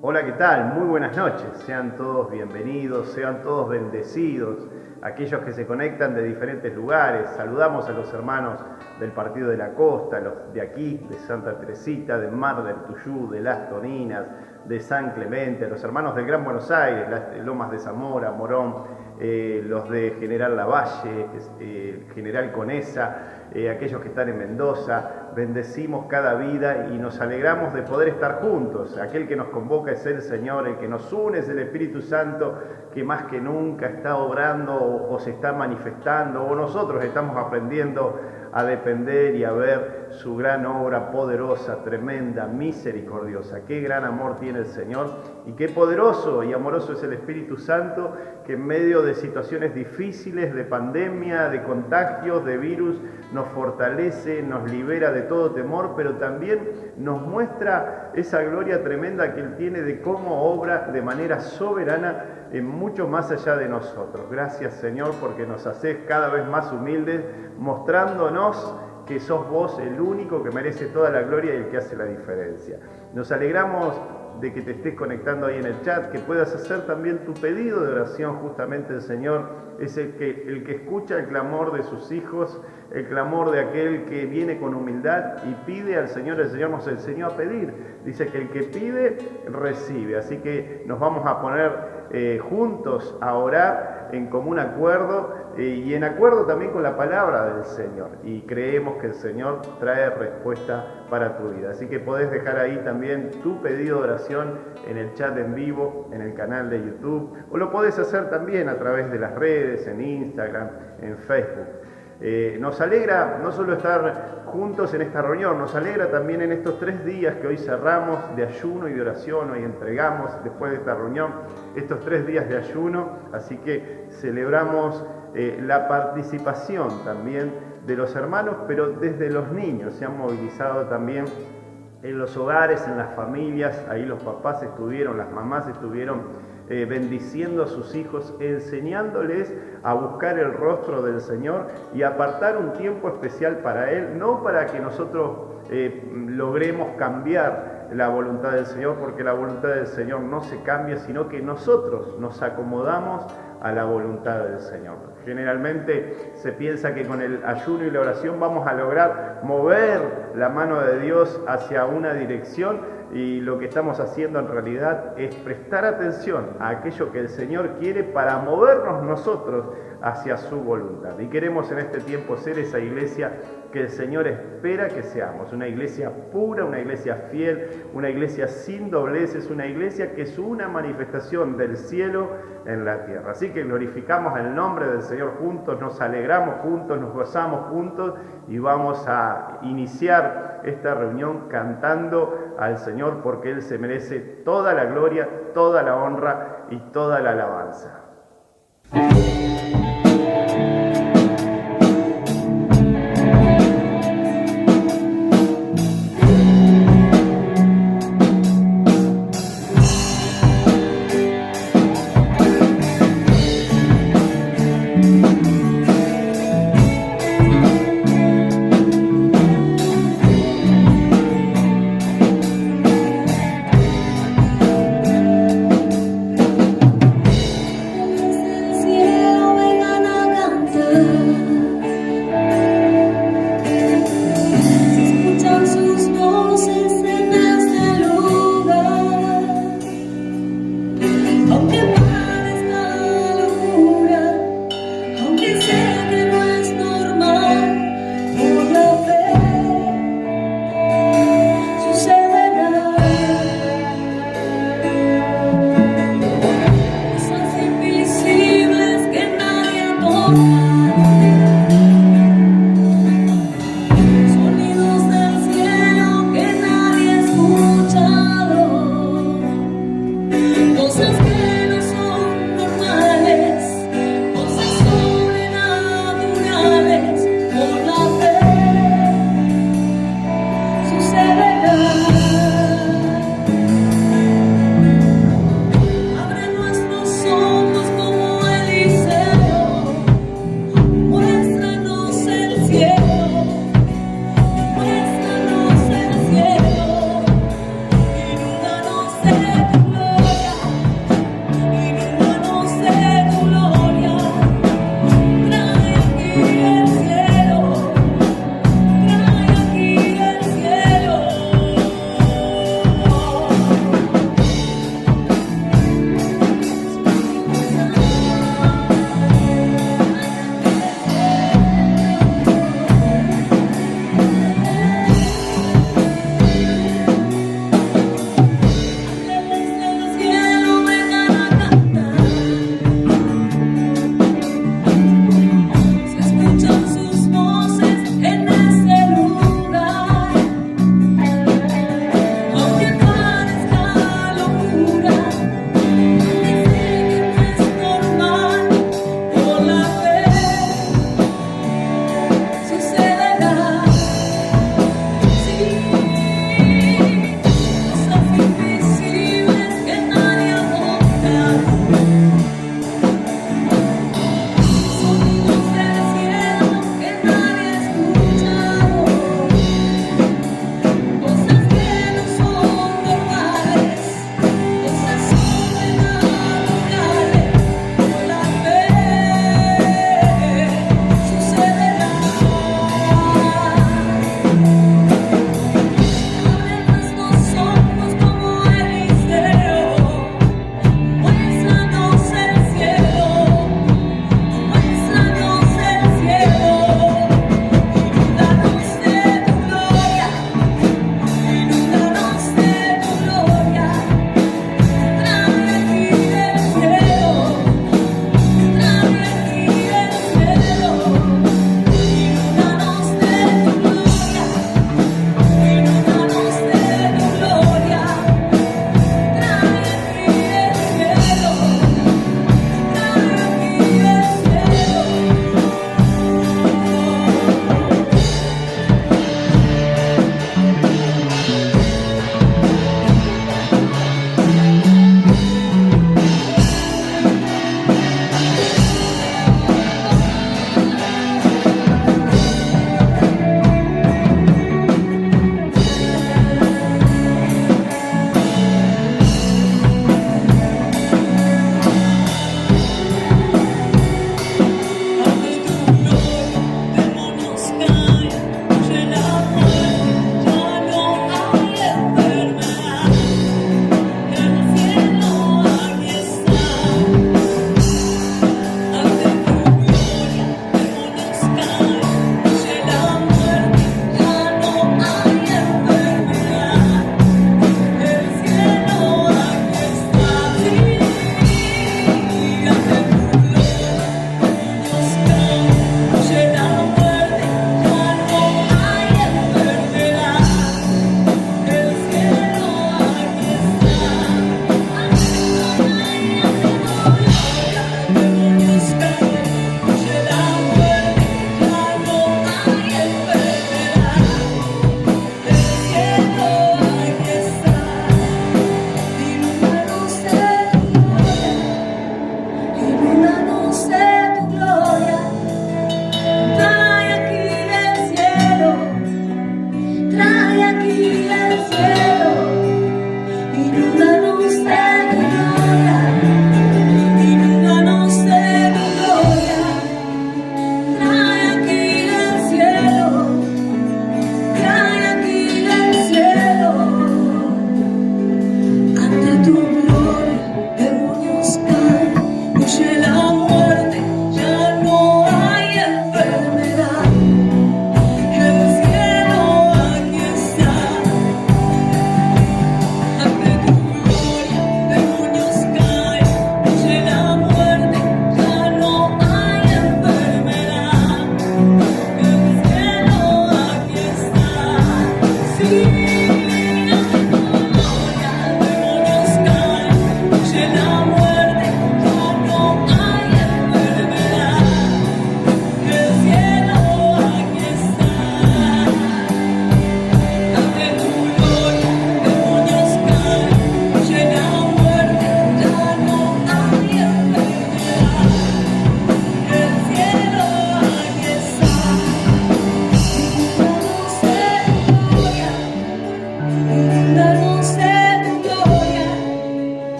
Hola, ¿qué tal? Muy buenas noches. Sean todos bienvenidos, sean todos bendecidos. Aquellos que se conectan de diferentes lugares. Saludamos a los hermanos del Partido de la Costa, los de aquí, de Santa Teresita, de Mar del Tuyú, de Las Toninas, de San Clemente, a los hermanos del Gran Buenos Aires, las Lomas de Zamora, Morón, los de General Lavalle, General Conesa, aquellos que están en Mendoza. Bendecimos cada vida y nos alegramos de poder estar juntos. Aquel que nos convoca es el Señor, el que nos une es el Espíritu Santo, que más que nunca está obrando o se está manifestando, o nosotros estamos aprendiendo a depender y a ver su gran obra poderosa, tremenda, misericordiosa. Qué gran amor tiene el Señor y qué poderoso y amoroso es el Espíritu Santo, que en medio de situaciones difíciles, de pandemia, de contagios, de virus, nos fortalece, nos libera de todo temor, pero también nos muestra esa gloria tremenda que Él tiene de cómo obra de manera soberana en mucho más allá de nosotros. Gracias, Señor, porque nos haces cada vez más humildes, mostrándonos que sos vos el único que merece toda la gloria y el que hace la diferencia. Nos alegramos de que te estés conectando ahí en el chat, que puedas hacer también tu pedido de oración. Justamente el Señor es el que escucha el clamor de sus hijos, el clamor de aquel que viene con humildad y pide al Señor. El Señor nos enseñó a pedir. Dice que el que pide, recibe. Así que nos vamos a poner juntos a orar en común acuerdo y en acuerdo también con la palabra del Señor. Y creemos que el Señor trae respuesta para tu vida. Así que podés dejar ahí también tu pedido de oración en el chat en vivo, en el canal de YouTube, o lo podés hacer también a través de las redes, en Instagram, en Facebook. Nos alegra no solo estar juntos en esta reunión, nos alegra también en estos 3 días que hoy cerramos de ayuno y de oración. Hoy entregamos, después de esta reunión, estos 3 días de ayuno, así que celebramos la participación también de los hermanos, pero desde los niños se han movilizado también en los hogares, en las familias. Ahí los papás estuvieron, las mamás estuvieron bendiciendo a sus hijos, enseñándoles a buscar el rostro del Señor y apartar un tiempo especial para Él, no para que nosotros logremos cambiar la voluntad del Señor, porque la voluntad del Señor no se cambia, sino que nosotros nos acomodamos a la voluntad del Señor. Generalmente se piensa que con el ayuno y la oración vamos a lograr mover la mano de Dios hacia una dirección, y lo que estamos haciendo en realidad es prestar atención a aquello que el Señor quiere para movernos nosotros hacia su voluntad. Y queremos en este tiempo ser esa iglesia que el Señor espera que seamos, una iglesia pura, una iglesia fiel, una iglesia sin dobleces, una iglesia que es una manifestación del cielo en la tierra. Así que glorificamos el nombre del Señor juntos, nos alegramos juntos, nos gozamos juntos y vamos a iniciar esta reunión cantando al Señor, porque Él se merece toda la gloria, toda la honra y toda la alabanza.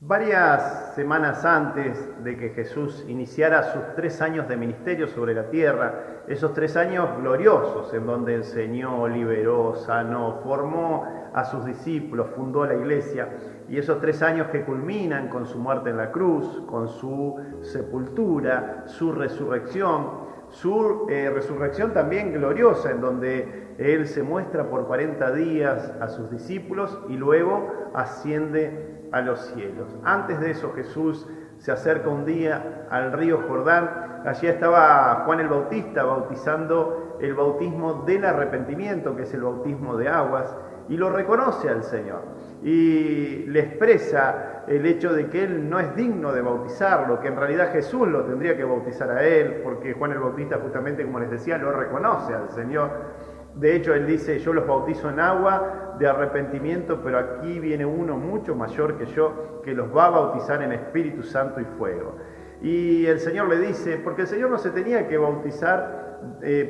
Varias semanas antes de que Jesús iniciara sus 3 años de ministerio sobre la tierra, esos 3 años gloriosos en donde enseñó, liberó, sanó, formó a sus discípulos, fundó la iglesia, y esos 3 años que culminan con su muerte en la cruz, con su sepultura, su resurrección también gloriosa, en donde Él se muestra por 40 días a sus discípulos y luego asciende a los cielos. Antes de eso, Jesús se acerca un día al río Jordán. Allí estaba Juan el Bautista bautizando el bautismo del arrepentimiento, que es el bautismo de aguas, y lo reconoce al Señor y le expresa el hecho de que él no es digno de bautizarlo, que en realidad Jesús lo tendría que bautizar a él, porque Juan el Bautista, justamente como les decía, lo reconoce al Señor. De hecho, él dice: yo los bautizo en agua de arrepentimiento, pero aquí viene uno mucho mayor que yo, que los va a bautizar en Espíritu Santo y fuego. Y el Señor le dice, porque el Señor no se tenía que bautizar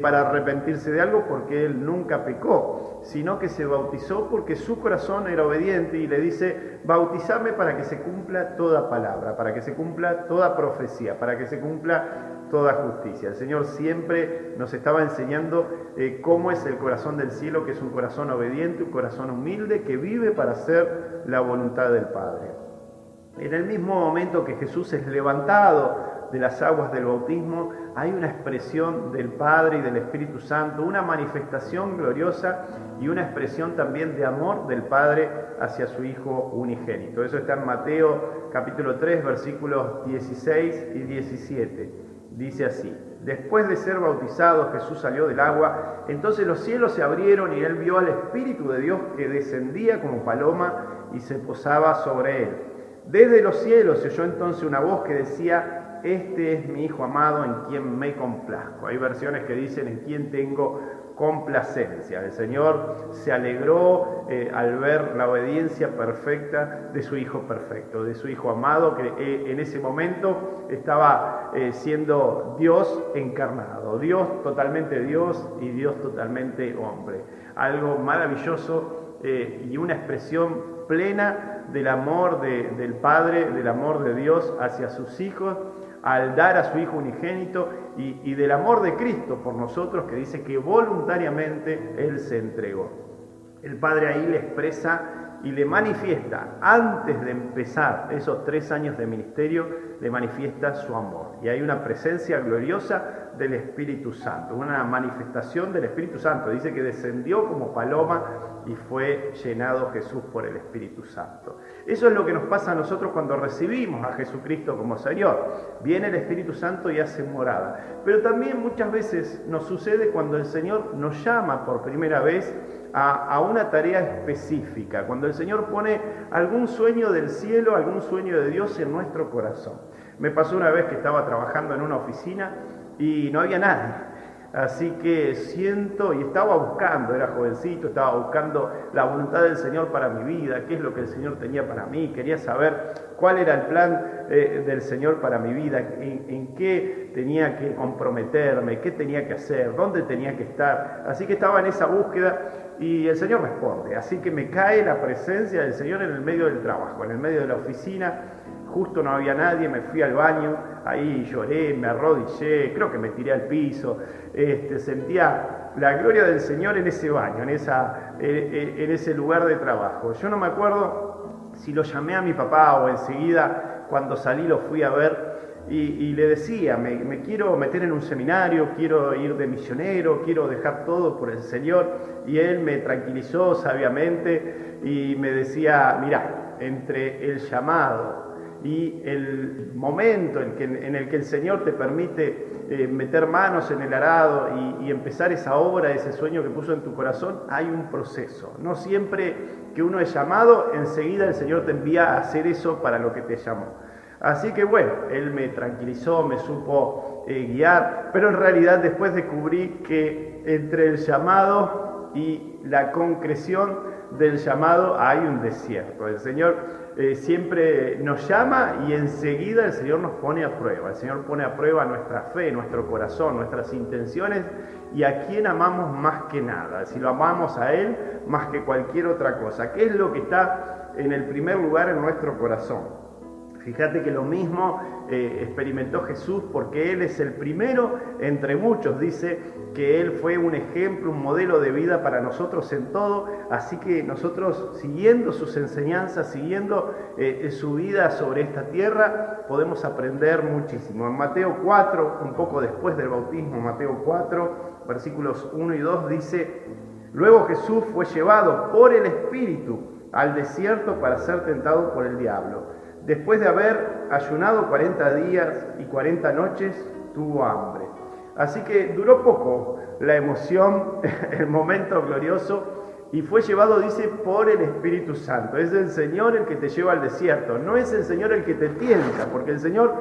para arrepentirse de algo, porque Él nunca pecó, sino que se bautizó porque su corazón era obediente, y le dice: bautizame para que se cumpla toda palabra, para que se cumpla toda profecía, para que se cumpla toda justicia. El Señor siempre nos estaba enseñando cómo es el corazón del cielo, que es un corazón obediente, un corazón humilde, que vive para hacer la voluntad del Padre. En el mismo momento que Jesús es levantado de las aguas del bautismo, hay una expresión del Padre y del Espíritu Santo, una manifestación gloriosa y una expresión también de amor del Padre hacia su Hijo unigénito. Eso está en Mateo capítulo 3, versículos 16 y 17. Dice así: después de ser bautizado, Jesús salió del agua, entonces los cielos se abrieron y él vio al Espíritu de Dios que descendía como paloma y se posaba sobre él. Desde los cielos se oyó entonces una voz que decía: este es mi Hijo amado en quien me complazco. Hay versiones que dicen: en quien tengo complacencia. El Señor se alegró al ver la obediencia perfecta de su Hijo perfecto, de su Hijo amado, que en ese momento estaba siendo Dios encarnado, Dios totalmente Dios y Dios totalmente hombre. Algo maravilloso y una expresión plena del amor del Padre, del amor de Dios hacia sus hijos, al dar a su Hijo unigénito, y del amor de Cristo por nosotros, que dice que voluntariamente Él se entregó. El Padre ahí le expresa y le manifiesta, antes de empezar esos 3 años de ministerio, le manifiesta su amor. Y hay una presencia gloriosa del Espíritu Santo, una manifestación del Espíritu Santo. Dice que descendió como paloma y fue llenado Jesús por el Espíritu Santo. Eso es lo que nos pasa a nosotros cuando recibimos a Jesucristo como Señor. Viene el Espíritu Santo y hace morada. Pero también muchas veces nos sucede cuando el Señor nos llama por primera vez a una tarea específica, cuando el Señor pone algún sueño del cielo, algún sueño de Dios en nuestro corazón. Me pasó una vez que estaba trabajando en una oficina y no había nadie. Así que siento, y estaba buscando, era jovencito, estaba buscando la voluntad del Señor para mi vida, qué es lo que el Señor tenía para mí, quería saber cuál era el plan del Señor para mi vida, en qué tenía que comprometerme, qué tenía que hacer, dónde tenía que estar. Así que estaba en esa búsqueda y el Señor responde. Así que me cae la presencia del Señor en el medio del trabajo, en el medio de la oficina. Justo no había nadie, me fui al baño, ahí lloré, me arrodillé, creo que me tiré al piso, sentía la gloria del Señor en ese baño, en ese lugar de trabajo. Yo no me acuerdo si lo llamé a mi papá o enseguida cuando salí lo fui a ver y le decía, me quiero meter en un seminario, quiero ir de misionero, quiero dejar todo por el Señor, y él me tranquilizó sabiamente y me decía, mirá, entre el llamado y el momento en el que el Señor te permite meter manos en el arado y empezar esa obra, ese sueño que puso en tu corazón, hay un proceso. No siempre que uno es llamado, enseguida el Señor te envía a hacer eso para lo que te llamó. Así que bueno, él me tranquilizó, me supo guiar, pero en realidad después descubrí que entre el llamado y la concreción del llamado hay un desierto. El Señor siempre nos llama y enseguida el Señor nos pone a prueba. El Señor pone a prueba nuestra fe, nuestro corazón, nuestras intenciones y a quién amamos más que nada. Si lo amamos a Él más que cualquier otra cosa. ¿Qué es lo que está en el primer lugar en nuestro corazón? Fíjate que lo mismo experimentó Jesús porque Él es el primero entre muchos. Dice que Él fue un ejemplo, un modelo de vida para nosotros en todo. Así que nosotros, siguiendo sus enseñanzas, siguiendo su vida sobre esta tierra, podemos aprender muchísimo. En Mateo 4, un poco después del bautismo, Mateo 4, versículos 1 y 2, dice: Luego Jesús fue llevado por el Espíritu al desierto para ser tentado por el diablo. Después de haber ayunado 40 días y 40 noches, tuvo hambre. Así que duró poco la emoción, el momento glorioso, y fue llevado, dice, por el Espíritu Santo. Es el Señor el que te lleva al desierto, no es el Señor el que te tienta, porque el Señor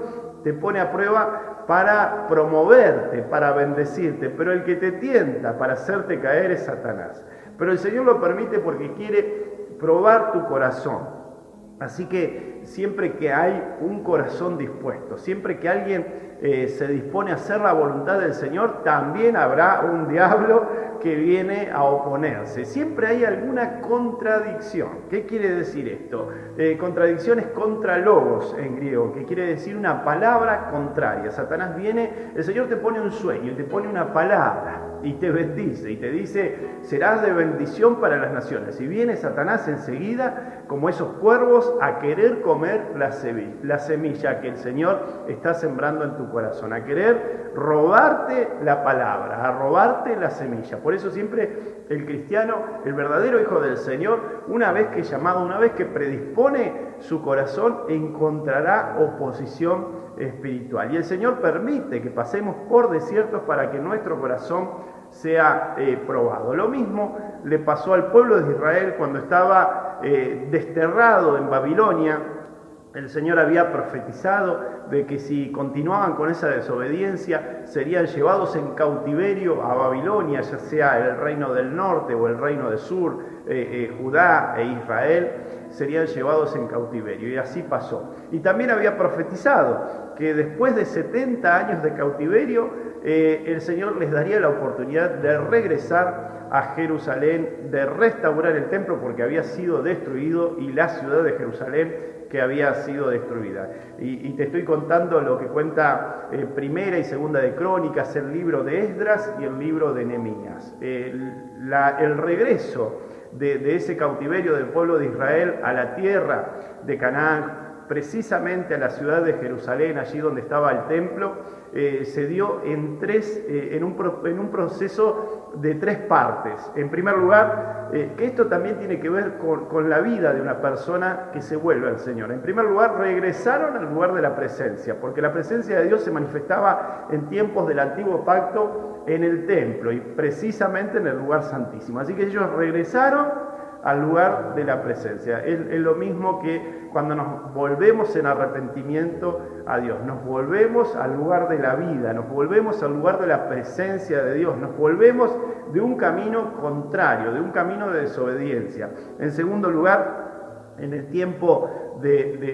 te pone a prueba para promoverte, para bendecirte, pero el que te tienta para hacerte caer es Satanás. Pero el Señor lo permite porque quiere probar tu corazón. Así que siempre que hay un corazón dispuesto, siempre que alguien se dispone a hacer la voluntad del Señor, también habrá un diablo que viene a oponerse. Siempre hay alguna contradicción. ¿Qué quiere decir esto? Contradicción es contra logos en griego, que quiere decir una palabra contraria. Satanás viene, el Señor te pone un sueño, te pone una palabra y te bendice y te dice: serás de bendición para las naciones. Y viene Satanás enseguida, como esos cuervos, a querer comer la semilla que el Señor está sembrando en tu corazón, a querer robarte la palabra, a robarte la semilla. Por eso siempre el cristiano, el verdadero hijo del Señor, una vez que llamado, una vez que predispone su corazón, encontrará oposición espiritual. Y el Señor permite que pasemos por desiertos para que nuestro corazón sea probado. Lo mismo le pasó al pueblo de Israel cuando estaba desterrado en Babilonia. El Señor había profetizado de que si continuaban con esa desobediencia serían llevados en cautiverio a Babilonia, ya sea el reino del norte o el reino del sur, Judá e Israel, serían llevados en cautiverio. Y así pasó. Y también había profetizado que después de 70 años de cautiverio, el Señor les daría la oportunidad de regresar a Jerusalén, de restaurar el templo porque había sido destruido y la ciudad de Jerusalén que había sido destruida. Y te estoy contando lo que cuenta Primera y Segunda de Crónicas, el libro de Esdras y el libro de Nehemías. El regreso de ese cautiverio del pueblo de Israel a la tierra de Canaán, precisamente a la ciudad de Jerusalén, allí donde estaba el templo, se dio en un proceso de 3 partes. En primer lugar, que esto también tiene que ver con la vida de una persona que se vuelve al Señor. En primer lugar, regresaron al lugar de la presencia, porque la presencia de Dios se manifestaba en tiempos del antiguo pacto en el templo y precisamente en el lugar santísimo. Así que ellos regresaron al lugar de la presencia. Es lo mismo que cuando nos volvemos en arrepentimiento a Dios, nos volvemos al lugar de la vida, nos volvemos al lugar de la presencia de Dios, nos volvemos de un camino contrario, de un camino de desobediencia. En segundo lugar, en el tiempo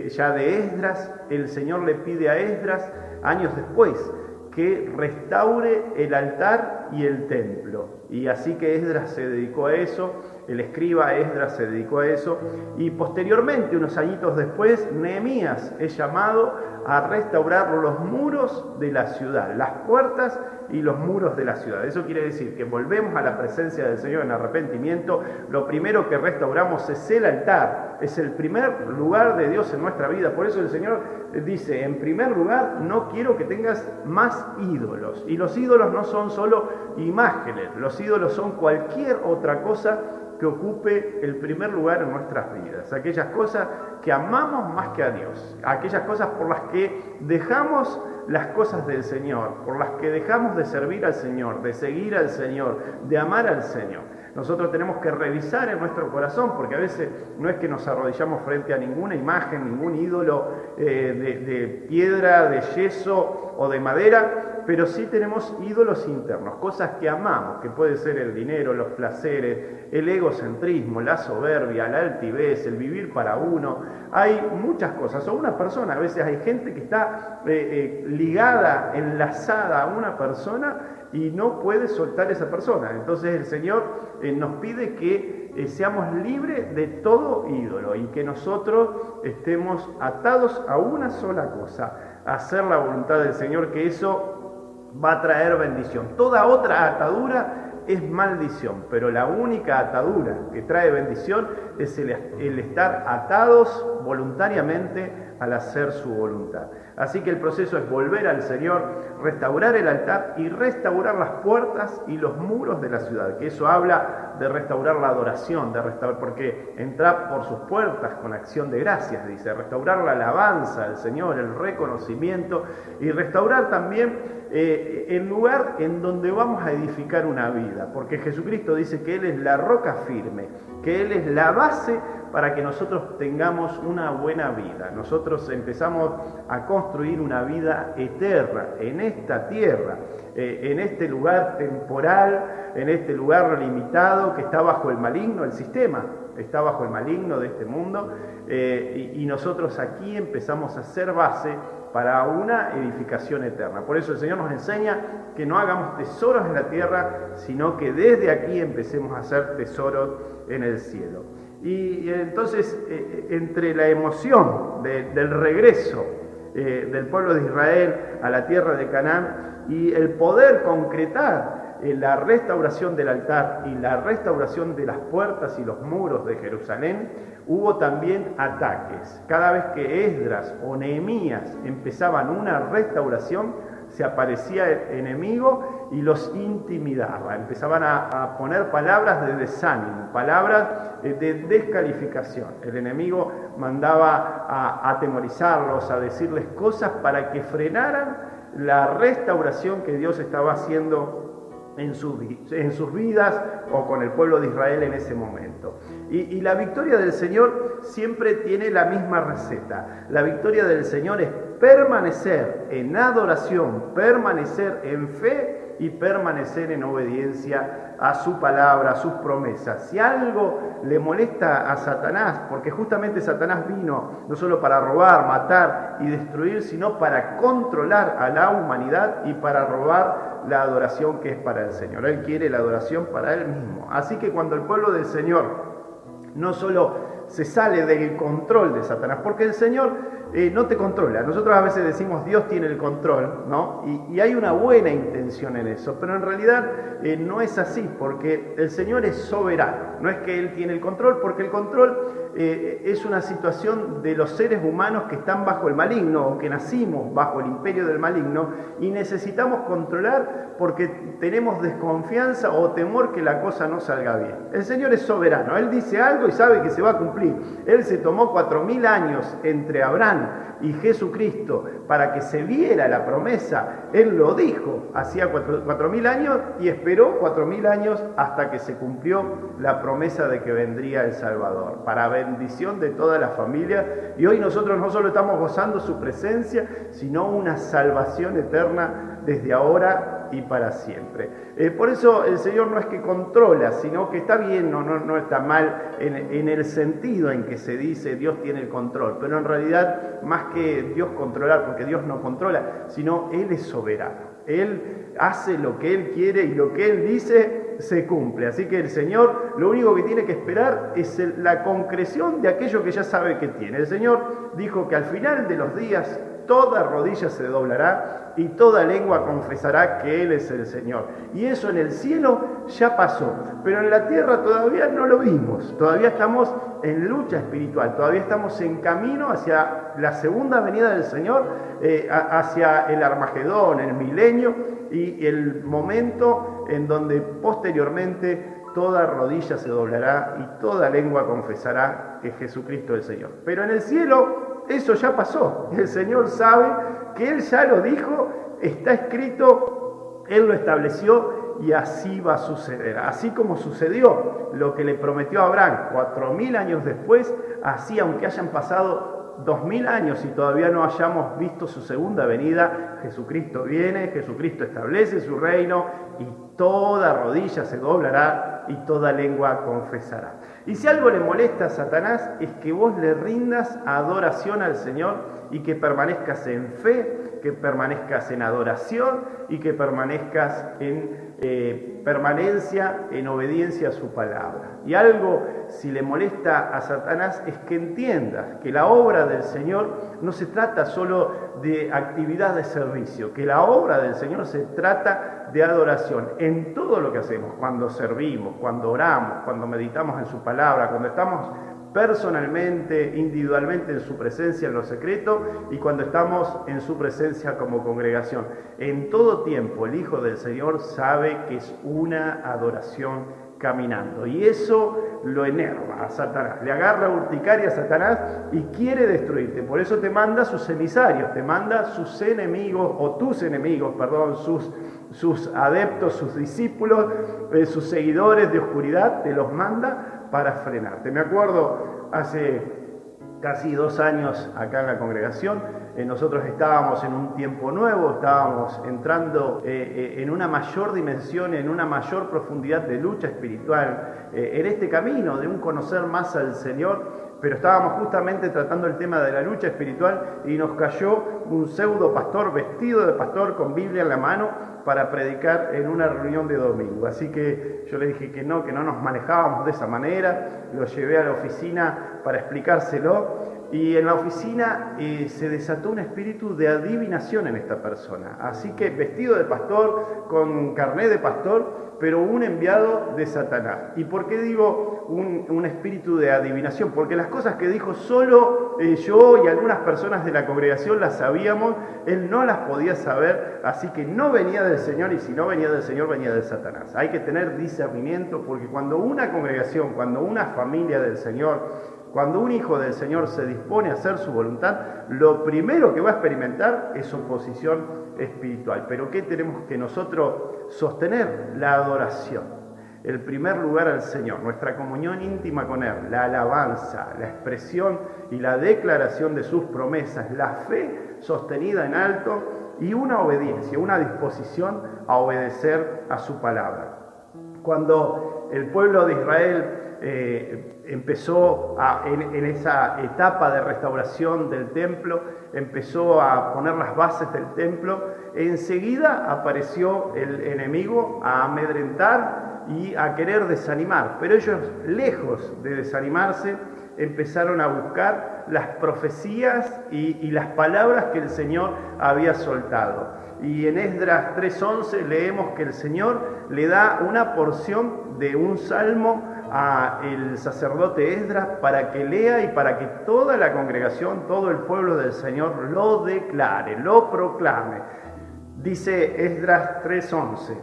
ya de Esdras, el Señor le pide a Esdras, años después, que restaure el altar y el templo. Y así que Esdras se dedicó a eso, el escriba Esdras se dedicó a eso, y posteriormente, unos añitos después, Nehemías es llamado a restaurar los muros de la ciudad, las puertas y los muros de la ciudad. Eso quiere decir que volvemos a la presencia del Señor en arrepentimiento. Lo primero que restauramos es el altar, es el primer lugar de Dios en nuestra vida. Por eso el Señor dice, en primer lugar, no quiero que tengas más ídolos. Y los ídolos no son solo imágenes, los ídolos son cualquier otra cosa que ocupe el primer lugar en nuestras vidas, aquellas cosas que amamos más que a Dios, aquellas cosas por las que dejamos las cosas del Señor, por las que dejamos de servir al Señor, de seguir al Señor, de amar al Señor. Nosotros tenemos que revisar en nuestro corazón, porque a veces no es que nos arrodillamos frente a ninguna imagen, ningún ídolo de piedra, de yeso o de madera, pero sí tenemos ídolos internos, cosas que amamos, que puede ser el dinero, los placeres, el egocentrismo, la soberbia, la altivez, el vivir para uno. Hay muchas cosas, o una persona, a veces hay gente que está ligada, enlazada a una persona y no puede soltar esa persona. Entonces el Señor nos pide que seamos libres de todo ídolo y que nosotros estemos atados a una sola cosa, a hacer la voluntad del Señor, que eso va a traer bendición. Toda otra atadura es maldición, pero la única atadura que trae bendición es el estar atados voluntariamente al hacer su voluntad. Así que el proceso es volver al Señor, restaurar el altar y restaurar las puertas y los muros de la ciudad, que eso habla de restaurar la adoración, de restaurar, porque entrar por sus puertas con acción de gracias, dice, restaurar la alabanza al Señor, el reconocimiento, y restaurar también el lugar en donde vamos a edificar una vida, porque Jesucristo dice que Él es la roca firme, que Él es la base para que nosotros tengamos una buena vida. Nosotros empezamos a construir una vida eterna en esta tierra, en este lugar temporal, en este lugar limitado que está bajo el maligno, el sistema está bajo el maligno de este mundo, y nosotros aquí empezamos a ser base para una edificación eterna. Por eso el Señor nos enseña que no hagamos tesoros en la tierra, sino que desde aquí empecemos a hacer tesoros en el cielo. Y entonces, entre la emoción del regreso del pueblo de Israel a la tierra de Canaán y el poder concretar la restauración del altar y la restauración de las puertas y los muros de Jerusalén, hubo también ataques. Cada vez que Esdras o Nehemías empezaban una restauración, se aparecía el enemigo y los intimidaba. Empezaban a poner palabras de desánimo, palabras de descalificación. El enemigo mandaba a atemorizarlos, a decirles cosas para que frenaran la restauración que Dios estaba haciendo en sus vidas o con el pueblo de Israel en ese momento. Y la victoria del Señor siempre tiene la misma receta. La victoria del Señor es permanecer en adoración, permanecer en fe y permanecer en obediencia a su palabra, a sus promesas. Si algo le molesta a Satanás, porque justamente Satanás vino no solo para robar, matar y destruir, sino para controlar a la humanidad y para robar la adoración que es para el Señor. Él quiere la adoración para Él mismo. Así que cuando el pueblo del Señor no solo se sale del control de Satanás, porque el Señor no te controla. Nosotros a veces decimos Dios tiene el control, ¿no? Y hay una buena intención en eso, pero en realidad no es así, porque el Señor es soberano. No es que Él tiene el control, porque el control es una situación de los seres humanos que están bajo el maligno o que nacimos bajo el imperio del maligno y necesitamos controlar porque tenemos desconfianza o temor que la cosa no salga bien. El Señor es soberano, Él dice algo y sabe que se va a cumplir. Él se tomó 4000 años entre Abraham y Jesucristo para que se viera la promesa. Él lo dijo hacía 4000 años y esperó 4000 años hasta que se cumplió la promesa de que vendría el Salvador, para bendición de toda la familia. Y hoy nosotros no solo estamos gozando su presencia, sino una salvación eterna desde ahora y para siempre. Por eso el Señor no es que controla, sino que está bien, no está mal en el sentido en que se dice Dios tiene el control, pero en realidad más que Dios controlar, porque Dios no controla, sino Él es soberano. Él hace lo que Él quiere y lo que Él dice se cumple. Así que el Señor lo único que tiene que esperar es la concreción de aquello que ya sabe que tiene. El Señor dijo que al final de los días toda rodilla se doblará y toda lengua confesará que Él es el Señor. Y eso en el cielo ya pasó, pero en la tierra todavía no lo vimos. Todavía estamos en lucha espiritual, todavía estamos en camino hacia la segunda venida del Señor, hacia el Armagedón, el milenio y el momento en donde posteriormente toda rodilla se doblará y toda lengua confesará que Jesucristo es el Señor. Pero en el cielo eso ya pasó. El Señor sabe que Él ya lo dijo, está escrito, Él lo estableció y así va a suceder. Así como sucedió lo que le prometió a Abraham 4000 años después, así aunque hayan pasado 2000 años y todavía no hayamos visto su segunda venida, Jesucristo viene, Jesucristo establece su reino y toda rodilla se doblará y toda lengua confesará. Y si algo le molesta a Satanás es que vos le rindas adoración al Señor y que permanezcas en fe, que permanezcas en adoración y que permanezcas en permanencia, en obediencia a su palabra. Y algo, si le molesta a Satanás, es que entiendas que la obra del Señor no se trata solo de actividad de servicio, que la obra del Señor se trata de adoración en todo lo que hacemos, cuando servimos, cuando oramos, cuando meditamos en su palabra, cuando estamos personalmente, individualmente en su presencia en lo secreto y cuando estamos en su presencia como congregación. En todo tiempo el Hijo del Señor sabe que es una adoración caminando y eso lo enerva a Satanás, le agarra urticaria a Satanás y quiere destruirte. Por eso te manda sus emisarios, te manda sus enemigos o tus enemigos, perdón, sus adeptos, sus discípulos, sus seguidores de oscuridad, te los manda para frenarte. Me acuerdo hace casi 2 años acá en la congregación, nosotros estábamos en un tiempo nuevo, estábamos entrando en una mayor dimensión, en una mayor profundidad de lucha espiritual, en este camino de un conocer más al Señor, pero estábamos justamente tratando el tema de la lucha espiritual y nos cayó un pseudo pastor vestido de pastor con Biblia en la mano para predicar en una reunión de domingo. Así que yo le dije que no nos manejábamos de esa manera, lo llevé a la oficina para explicárselo y en la oficina se desató un espíritu de adivinación en esta persona. Así que vestido de pastor, con carné de pastor, pero un enviado de Satanás. ¿Y por qué digo un espíritu de adivinación? Porque las cosas que dijo solo yo y algunas personas de la congregación las sabíamos, él no las podía saber, así que no venía del Señor y si no venía del Señor venía de Satanás. Hay que tener discernimiento porque cuando una congregación, cuando una familia del Señor, cuando un hijo del Señor se dispone a hacer su voluntad, lo primero que va a experimentar es oposición espiritual. Pero ¿qué tenemos que nosotros sostener? La adoración. El primer lugar al Señor, nuestra comunión íntima con Él, la alabanza, la expresión y la declaración de sus promesas, la fe sostenida en alto y una obediencia, una disposición a obedecer a su palabra. Cuando el pueblo de Israel empezó en esa etapa de restauración del templo, empezó a poner las bases del templo, enseguida apareció el enemigo a amedrentar y a querer desanimar, pero ellos, lejos de desanimarse, empezaron a buscar las profecías y las palabras que el Señor había soltado. Y en Esdras 3:11 leemos que el Señor le da una porción de un salmo al sacerdote Esdras para que lea y para que toda la congregación, todo el pueblo del Señor lo declare, lo proclame. Dice Esdras 3:11: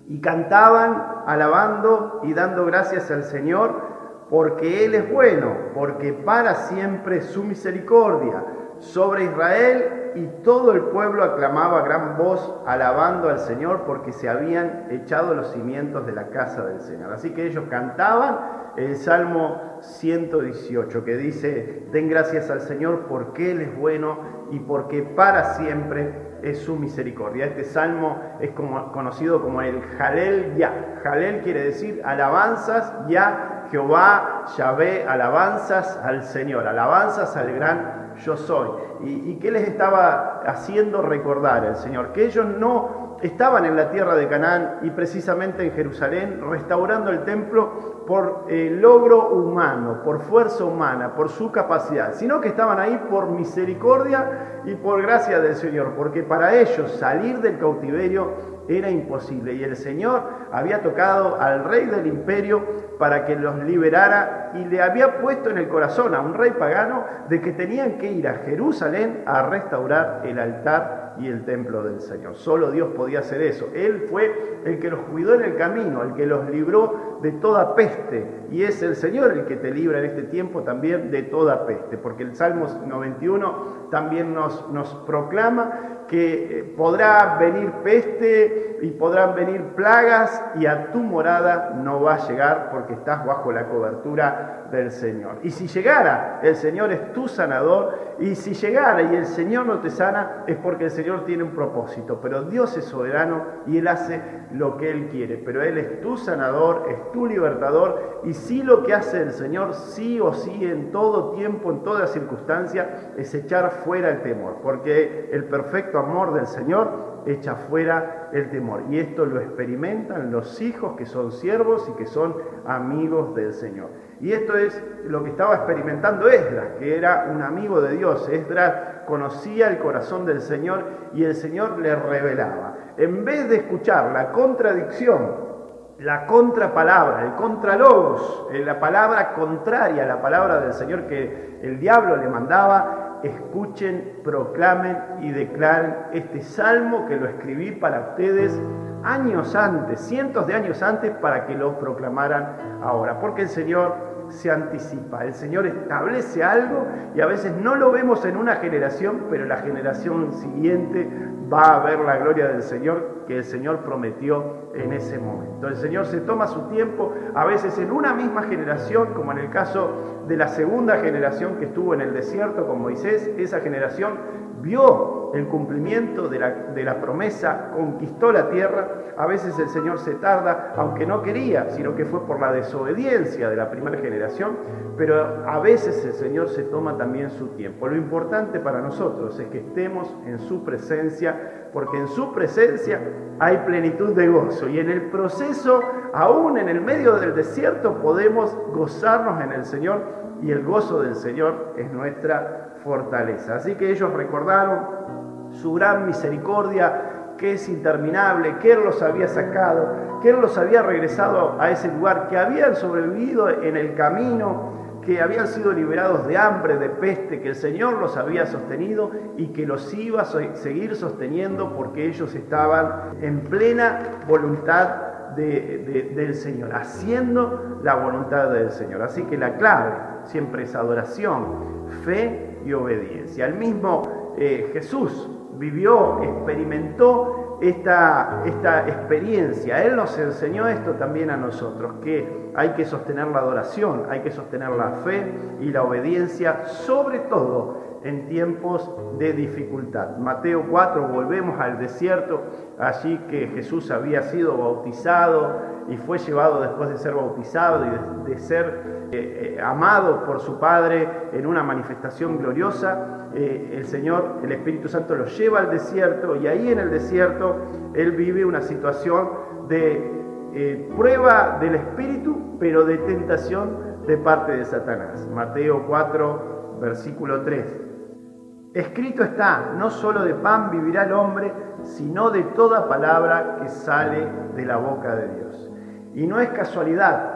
y cantaban alabando y dando gracias al Señor porque Él es bueno, porque para siempre su misericordia sobre Israel, y todo el pueblo aclamaba a gran voz alabando al Señor porque se habían echado los cimientos de la casa del Señor. Así que ellos cantaban el Salmo 118 que dice: den gracias al Señor porque Él es bueno y porque para siempre es su misericordia. Este salmo es conocido como el Jalel Yah. Jalel quiere decir alabanzas, Yah, Jehová, Yahvé, alabanzas al Señor, alabanzas al gran yo soy. ¿Y qué les estaba haciendo recordar el Señor? Que ellos no estaban en la tierra de Canaán y precisamente en Jerusalén restaurando el templo por logro humano, por fuerza humana, por su capacidad, sino que estaban ahí por misericordia y por gracia del Señor, porque para ellos salir del cautiverio era imposible y el Señor había tocado al rey del imperio para que los liberara y le había puesto en el corazón a un rey pagano de que tenían que ir a Jerusalén a restaurar el altar y el templo del Señor. Solo Dios podía hacer eso. Él fue el que los cuidó en el camino, el que los libró de toda peste, y es el Señor el que te libra en este tiempo también de toda peste, porque el Salmo 91 también nos proclama que podrá venir peste y podrán venir plagas y a tu morada no va a llegar porque estás bajo la cobertura del Señor. Y si llegara, el Señor es tu sanador, y si llegara y el Señor no te sana, es porque el Señor tiene un propósito, pero Dios es soberano y Él hace lo que Él quiere, pero Él es tu sanador, es tu libertador, y sí lo que hace el Señor, sí o sí, en todo tiempo, en toda circunstancia, es echar fuera el temor, porque el perfecto amor del Señor echa fuera el temor, y esto lo experimentan los hijos que son siervos y que son amigos del Señor. Y esto es lo que estaba experimentando Esdras, que era un amigo de Dios. Esdras conocía el corazón del Señor y el Señor le revelaba. En vez de escuchar la contradicción, la contrapalabra, el contralogos, la palabra contraria a la palabra del Señor que el diablo le mandaba, escuchen, proclamen y declaren este salmo que lo escribí para ustedes años antes, cientos de años antes, para que lo proclamaran ahora, porque el Señor se anticipa, el Señor establece algo y a veces no lo vemos en una generación, pero la generación siguiente va a ver la gloria del Señor que el Señor prometió en ese momento. El Señor se toma su tiempo, a veces en una misma generación, como en el caso de la segunda generación que estuvo en el desierto con Moisés. Esa generación vio el cumplimiento de la promesa, conquistó la tierra. A veces el Señor se tarda, aunque no quería, sino que fue por la desobediencia de la primera generación, pero a veces el Señor se toma también su tiempo. Lo importante para nosotros es que estemos en su presencia, porque en su presencia hay plenitud de gozo, y en el proceso, aún en el medio del desierto, podemos gozarnos en el Señor, y el gozo del Señor es nuestra fortaleza. Así que ellos recordaron su gran misericordia, que es interminable, que Él los había sacado, que Él los había regresado a ese lugar, que habían sobrevivido en el camino, que habían sido liberados de hambre, de peste, que el Señor los había sostenido y que los iba a seguir sosteniendo porque ellos estaban en plena voluntad del Señor, haciendo la voluntad del Señor. Así que la clave siempre es adoración, fe y obediencia. El mismo Jesús vivió, experimentó esta experiencia. Él nos enseñó esto también a nosotros, que hay que sostener la adoración, hay que sostener la fe y la obediencia, sobre todo en tiempos de dificultad. Mateo 4, volvemos al desierto, allí que Jesús había sido bautizado y fue llevado después de ser bautizado y de ser amado por su Padre en una manifestación gloriosa. El Señor, el Espíritu Santo, lo lleva al desierto, y ahí en el desierto Él vive una situación de prueba del Espíritu, pero de tentación de parte de Satanás. Mateo 4, versículo 3. Escrito está, no solo de pan vivirá el hombre, sino de toda palabra que sale de la boca de Dios. Y no es casualidad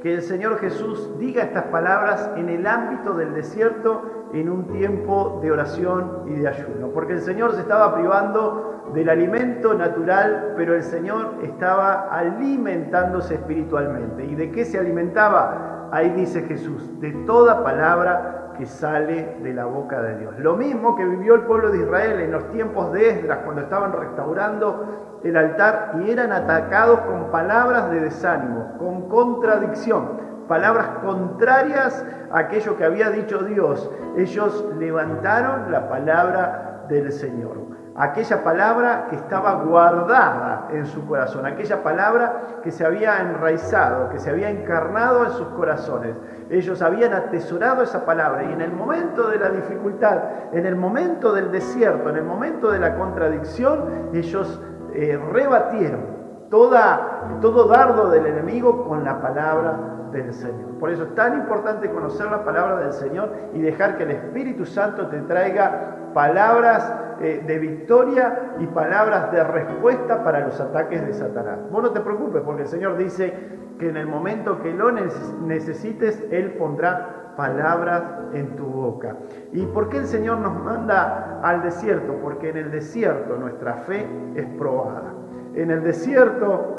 que el Señor Jesús diga estas palabras en el ámbito del desierto, en un tiempo de oración y de ayuno, porque el Señor se estaba privando del alimento natural, pero el Señor estaba alimentándose espiritualmente. ¿Y de qué se alimentaba? Ahí dice Jesús, de toda palabra que sale de la boca de Dios. Lo mismo que vivió el pueblo de Israel en los tiempos de Esdras, cuando estaban restaurando el altar y eran atacados con palabras de desánimo, con contradicción, palabras contrarias a aquello que había dicho Dios. Ellos levantaron la palabra del Señor, aquella palabra que estaba guardada en su corazón, aquella palabra que se había enraizado, que se había encarnado en sus corazones. Ellos habían atesorado esa palabra y en el momento de la dificultad, en el momento del desierto, en el momento de la contradicción, ellos rebatieron todo dardo del enemigo con la palabra del Señor. Por eso es tan importante conocer la palabra del Señor y dejar que el Espíritu Santo te traiga palabras de victoria y palabras de respuesta para los ataques de Satanás. Vos no te preocupes, porque el Señor dice que en el momento que lo necesites, Él pondrá palabras en tu boca. ¿Y por qué el Señor nos manda al desierto? Porque en el desierto nuestra fe es probada. En el desierto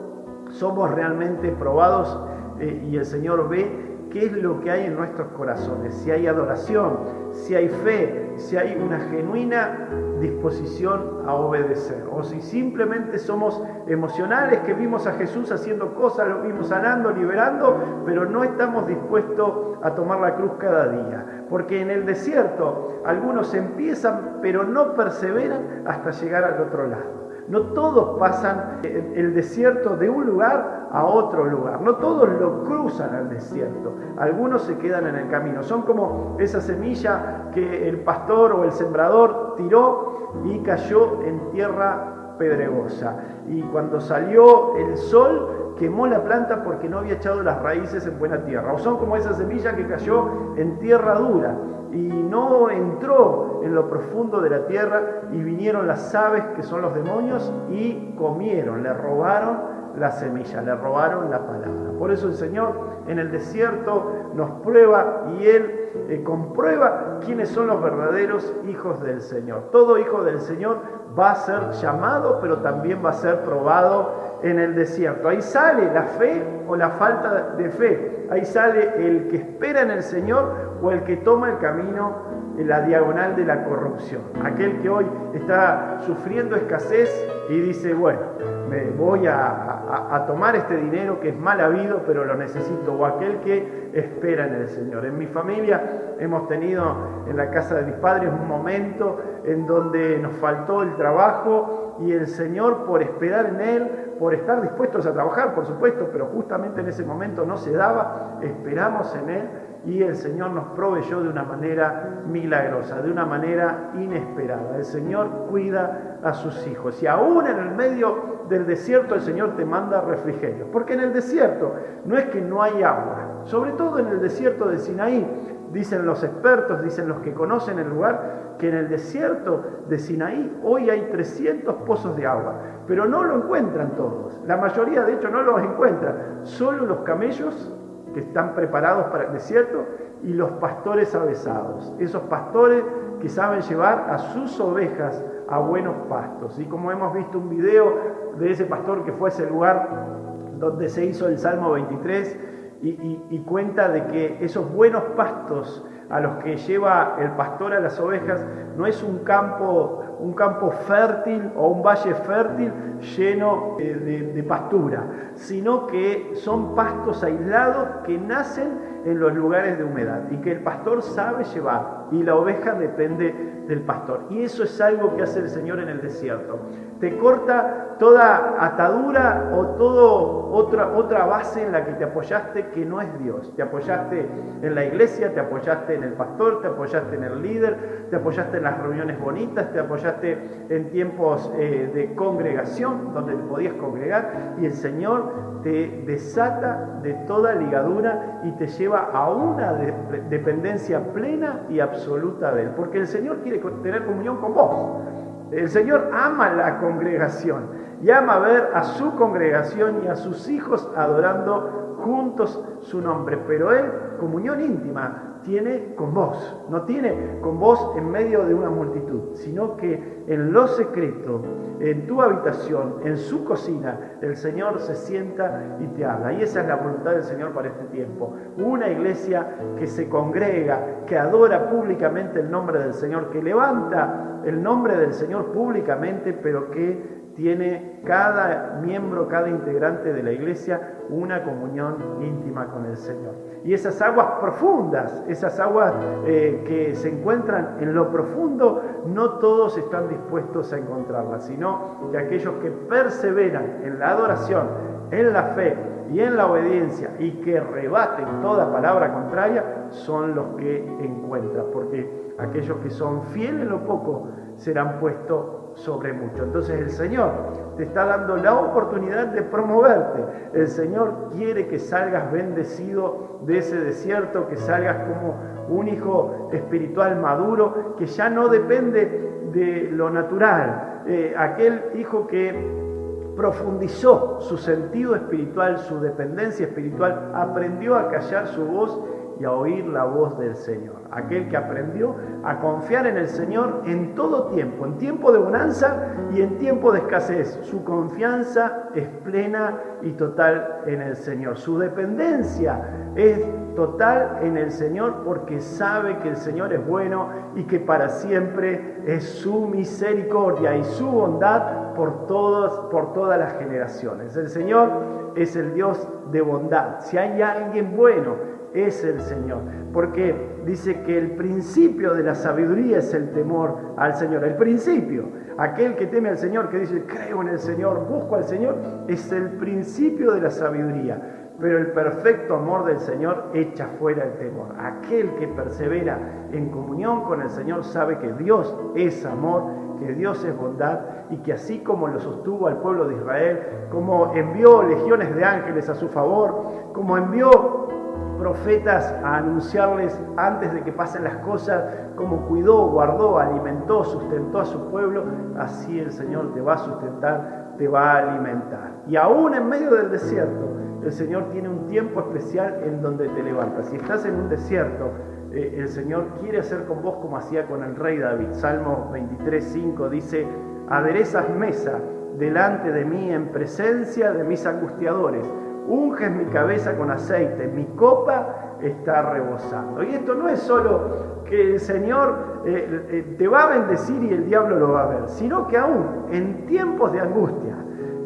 somos realmente probados y el Señor ve qué es lo que hay en nuestros corazones, si hay adoración, si hay fe, si hay una genuina disposición a obedecer, o si simplemente somos emocionales, que vimos a Jesús haciendo cosas, lo vimos sanando, liberando, pero no estamos dispuestos a tomar la cruz cada día, porque en el desierto algunos empiezan pero no perseveran hasta llegar al otro lado. No todos pasan el desierto de un lugar a otro lugar. No todos lo cruzan al desierto. Algunos se quedan en el camino. Son como esa semilla que el pastor o el sembrador tiró y cayó en tierra pedregosa. Y cuando salió el sol, quemó la planta porque no había echado las raíces en buena tierra. O son como esa semilla que cayó en tierra dura y no entró en lo profundo de la tierra, y vinieron las aves, que son los demonios, y comieron, le robaron la semilla, le robaron la palabra. Por eso el Señor en el desierto nos prueba y Él comprueba quiénes son los verdaderos hijos del Señor. Todo hijo del Señor va a ser llamado, pero también va a ser probado en el desierto. Ahí sale la fe o la falta de fe. Ahí sale el que espera en el Señor o el que toma el camino en la diagonal de la corrupción. Aquel que hoy está sufriendo escasez y dice, bueno, me voy a tomar este dinero que es mal habido, pero lo necesito. O aquel que espera en el Señor. En mi familia hemos tenido en la casa de mis padres un momento en donde nos faltó el trabajo y el Señor, por esperar en Él, por estar dispuestos a trabajar, por supuesto, pero justamente en ese momento no se daba, esperamos en Él y el Señor nos proveyó de una manera milagrosa, de una manera inesperada. El Señor cuida a sus hijos y aún en el medio del desierto el Señor te manda refrigerio, porque en el desierto no es que no hay agua, sobre todo en el desierto de Sinaí. Dicen los expertos, dicen los que conocen el lugar, que en el desierto de Sinaí hoy hay 300 pozos de agua, pero no lo encuentran todos. La mayoría, de hecho, no los encuentran. Solo los camellos que están preparados para el desierto y los pastores avesados. Esos pastores que saben llevar a sus ovejas a buenos pastos. Y como hemos visto un video de ese pastor que fue a ese lugar donde se hizo el Salmo 23, y cuenta de que esos buenos pastos a los que lleva el pastor a las ovejas no es un campo fértil o un valle fértil lleno de pastura, sino que son pastos aislados que nacen en los lugares de humedad y que el pastor sabe llevar y la oveja depende del pastor. Y eso es algo que hace el Señor en el desierto. Te corta toda atadura o otra base en la que te apoyaste que no es Dios. Te apoyaste en la iglesia, te apoyaste en el pastor, te apoyaste en el líder, te apoyaste en las reuniones bonitas, te apoyaste en tiempos de congregación donde te podías congregar, y el Señor te desata de toda ligadura y te lleva a una dependencia plena y absoluta de Él, porque el Señor quiere tener comunión con vos. El Señor ama la congregación y ama ver a su congregación y a sus hijos adorando juntos su nombre, pero Él, comunión íntima, tiene con vos, no tiene con vos en medio de una multitud, sino que en lo secreto, en tu habitación, en su cocina, el Señor se sienta y te habla. Y esa es la voluntad del Señor para este tiempo. Una iglesia que se congrega, que adora públicamente el nombre del Señor, que levanta el nombre del Señor públicamente, pero que tiene cada miembro, cada integrante de la iglesia una comunión íntima con el Señor. Y esas aguas profundas, esas aguas que se encuentran en lo profundo, no todos están dispuestos a encontrarlas, sino que aquellos que perseveran en la adoración, en la fe y en la obediencia y que rebaten toda palabra contraria, son los que encuentran, porque aquellos que son fieles en lo poco serán puestos sobre mucho. Entonces el Señor te está dando la oportunidad de promoverte. El Señor quiere que salgas bendecido de ese desierto, que salgas como un hijo espiritual maduro, que ya no depende de lo natural. Aquel hijo que profundizó su sentido espiritual, su dependencia espiritual, aprendió a callar su voz y a oír la voz del Señor. Aquel que aprendió a confiar en el Señor en todo tiempo, en tiempo de bonanza y en tiempo de escasez. Su confianza es plena y total en el Señor. Su dependencia es total en el Señor porque sabe que el Señor es bueno y que para siempre es su misericordia y su bondad por todas las generaciones. El Señor es el Dios de bondad. Si hay alguien bueno, es el Señor, porque dice que el principio de la sabiduría es el temor al Señor. El principio, aquel que teme al Señor, que dice creo en el Señor, busco al Señor, es el principio de la sabiduría. Pero el perfecto amor del Señor echa fuera el temor. Aquel que persevera en comunión con el Señor sabe que Dios es amor, que Dios es bondad y que así como lo sostuvo al pueblo de Israel, como envió legiones de ángeles a su favor, como envió profetas a anunciarles antes de que pasen las cosas, como cuidó, guardó, alimentó, sustentó a su pueblo, así el Señor te va a sustentar, te va a alimentar. Y aún en medio del desierto, el Señor tiene un tiempo especial en donde te levantas. Si estás en un desierto, el Señor quiere hacer con vos como hacía con el rey David. Salmo 23:5 dice: aderezas mesa delante de mí en presencia de mis angustiadores. Unges mi cabeza con aceite, mi copa está rebosando. Y esto no es solo que el Señor te va a bendecir y el diablo lo va a ver, sino que aún en tiempos de angustia,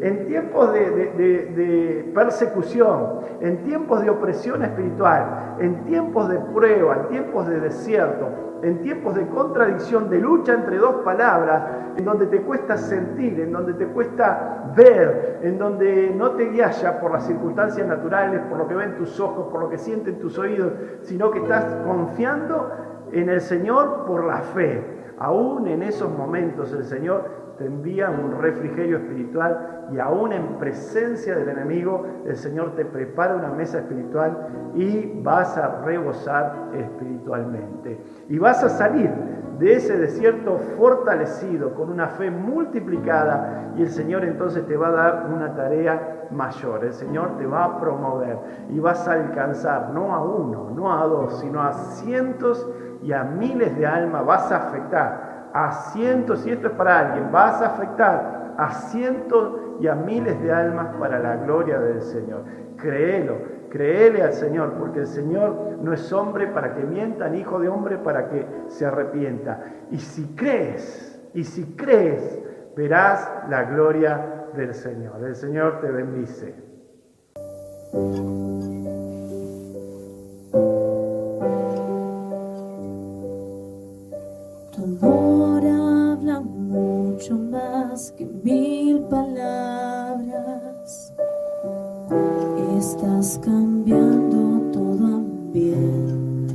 en tiempos de persecución, en tiempos de opresión espiritual, en tiempos de prueba, en tiempos de desierto, en tiempos de contradicción, de lucha entre dos palabras, en donde te cuesta sentir, en donde te cuesta ver, en donde no te guías ya por las circunstancias naturales, por lo que ven tus ojos, por lo que sienten tus oídos, sino que estás confiando en el Señor por la fe. Aún en esos momentos el Señor te envía un refrigerio espiritual y aún en presencia del enemigo el Señor te prepara una mesa espiritual y vas a rebosar espiritualmente. Y vas a salir de ese desierto fortalecido, con una fe multiplicada, y el Señor entonces te va a dar una tarea mayor. El Señor te va a promover y vas a alcanzar no a uno, no a dos, sino a cientos y a miles de almas. Vas a afectar a cientos, y esto es para alguien, vas a afectar a cientos y a miles de almas para la gloria del Señor. Créele al Señor, porque el Señor no es hombre para que mienta, ni hijo de hombre para que se arrepienta. Y si crees, verás la gloria del Señor. El Señor te bendice. Mucho más que 1000 palabras, estás cambiando todo ambiente.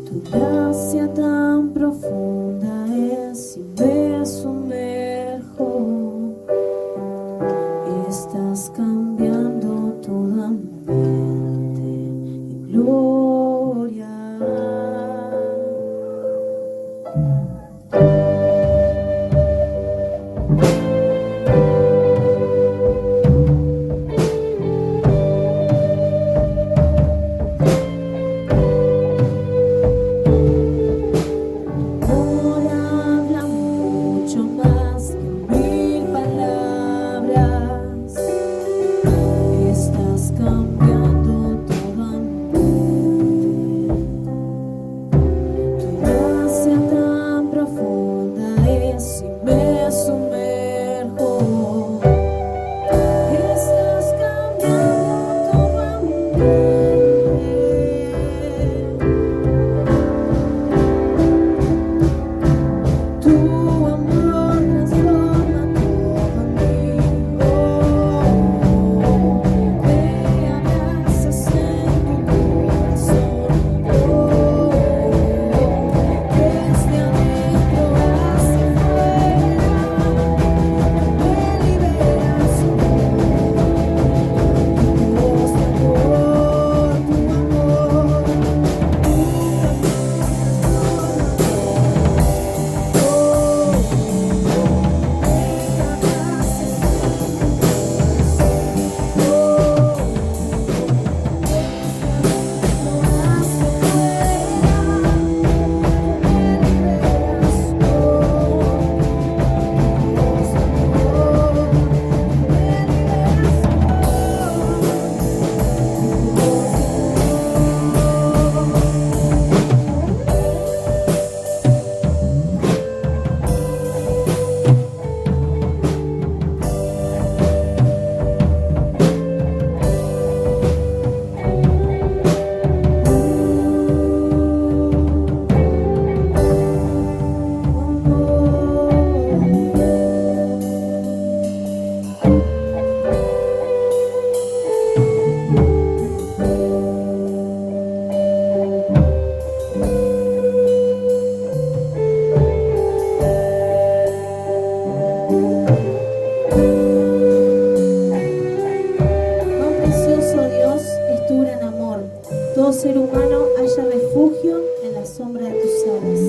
Tu gracia tan profunda es y me sumerjo. Estás cambiando todo ambiente en gloria.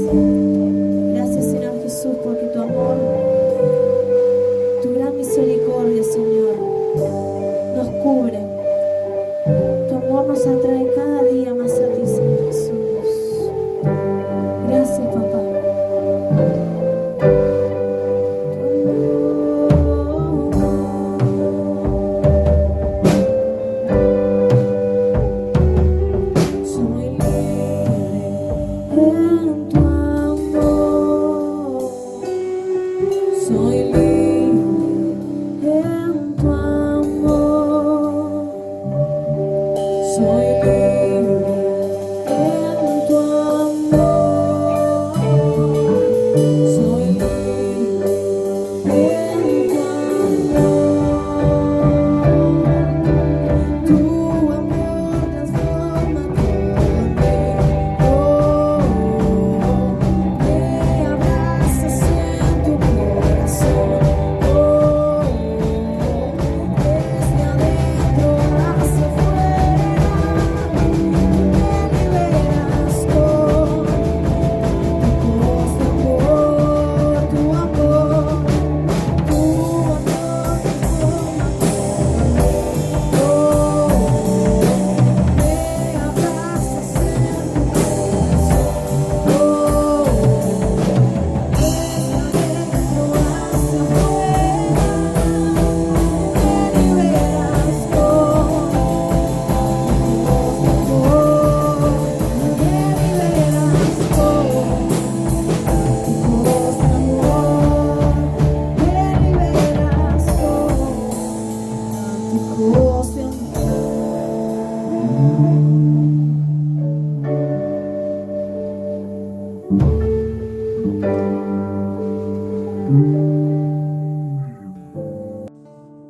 Gracias, Señor Jesús, porque tu amor, tu gran misericordia, Señor, nos cubre. Tu amor nos atrae cada día más a ti, Señor Jesús. Gracias, papá.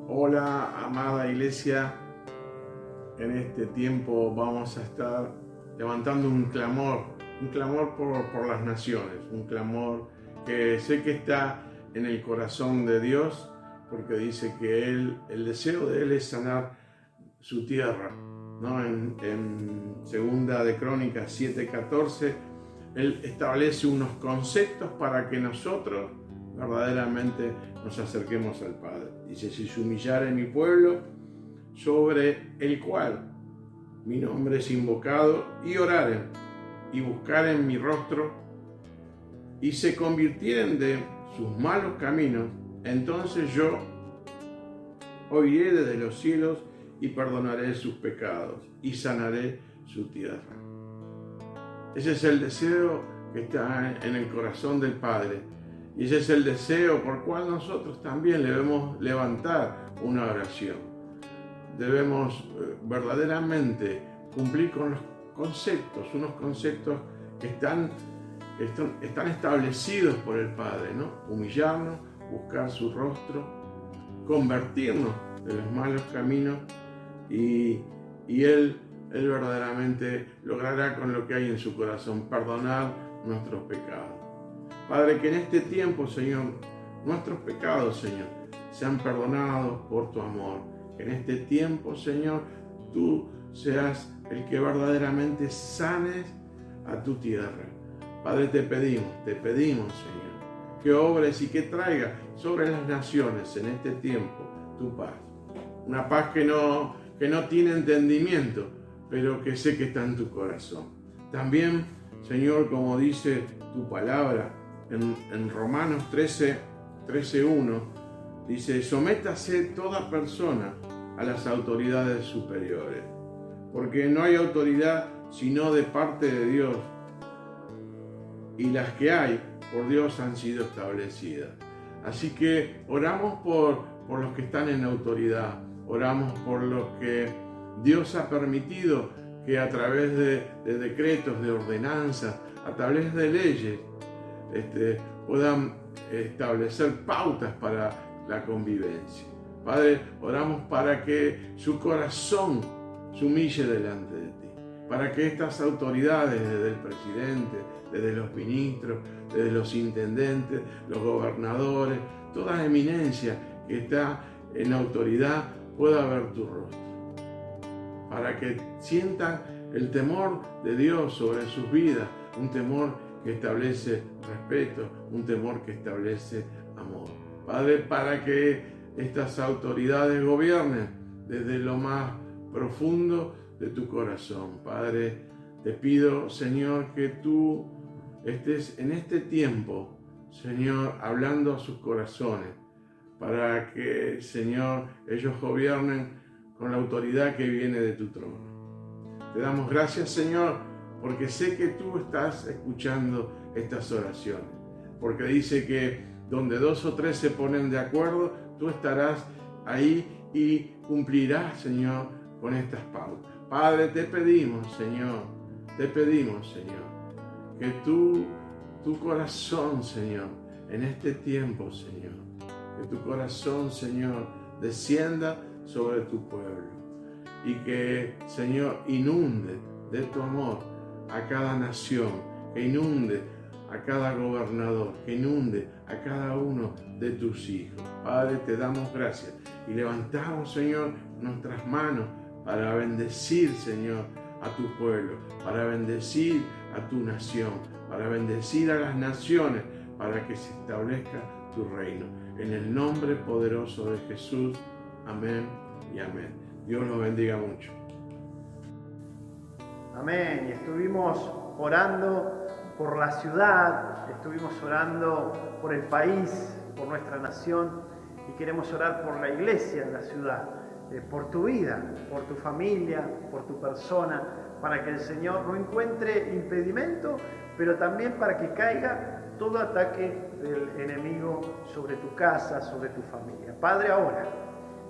Hola, amada iglesia. En este tiempo vamos a estar levantando un clamor por las naciones, un clamor que sé que está en el corazón de Dios, porque dice que el deseo de Él es sanar su tierra, ¿no? En Segunda de Crónicas 7:14, Él establece unos conceptos para que nosotros verdaderamente nos acerquemos al Padre. Dice: si se humillare mi pueblo, sobre el cual mi nombre es invocado, y oraren, y buscaren mi rostro, y se convirtieren de sus malos caminos, entonces yo oiré desde los cielos y perdonaré sus pecados y sanaré su tierra. Ese es el deseo que está en el corazón del Padre, y ese es el deseo por cual nosotros también debemos levantar una oración. Debemos verdaderamente cumplir con los conceptos, unos conceptos que están establecidos por el Padre, ¿no? Humillarnos, buscar su rostro, convertirnos de los malos caminos, y Él verdaderamente logrará con lo que hay en su corazón perdonar nuestros pecados. Padre, que en este tiempo, Señor, nuestros pecados, Señor, sean perdonados por tu amor. Que en este tiempo, Señor, tú seas el que verdaderamente sanes a tu tierra. Padre, te pedimos, Señor, que obres y que traigas sobre las naciones en este tiempo tu paz. Una paz que no tiene entendimiento, pero que sé que está en tu corazón. También, Señor, como dice tu palabra en Romanos 13:1, dice: sométase toda persona a las autoridades superiores, porque no hay autoridad sino de parte de Dios, y las que hay por Dios han sido establecidas. Así que oramos por los que están en autoridad, oramos por los que Dios ha permitido que a través de decretos, de ordenanzas, a través de leyes, puedan establecer pautas para la convivencia. Padre, oramos para que su corazón se humille delante de ti, para que estas autoridades, desde el presidente, desde los ministros, desde los intendentes, los gobernadores, toda eminencia que está en autoridad, pueda ver tu rostro, para que sientan el temor de Dios sobre sus vidas, un temor que establece respeto, un temor que establece amor. Padre, para que estas autoridades gobiernen desde lo más profundo de tu corazón. Padre, te pido, Señor, que tú estés en este tiempo, Señor, hablando a sus corazones, para que, Señor, ellos gobiernen con la autoridad que viene de tu trono. Te damos gracias, Señor, porque sé que tú estás escuchando estas oraciones, porque dice que donde 2 o 3 se ponen de acuerdo, tú estarás ahí y cumplirás, Señor, con estas pautas. Padre, te pedimos, Señor, que tu corazón, Señor, en este tiempo, Señor, que tu corazón, Señor, descienda sobre tu pueblo y que, Señor, inunde de tu amor a cada nación, que inunde a cada gobernador, que inunde a cada uno de tus hijos. Padre, te damos gracias y levantamos, Señor, nuestras manos para bendecir, Señor, a tu pueblo, para bendecir a tu nación, para bendecir a las naciones, para que se establezca tu reino. En el nombre poderoso de Jesús, amén y amén. Dios los bendiga mucho. Amén. Y estuvimos orando por la ciudad, estuvimos orando por el país, por nuestra nación, y queremos orar por la iglesia en la ciudad, por tu vida, por tu familia, por tu persona, para que el Señor no encuentre impedimento, pero también para que caiga todo ataque del enemigo sobre tu casa, sobre tu familia. Padre, ahora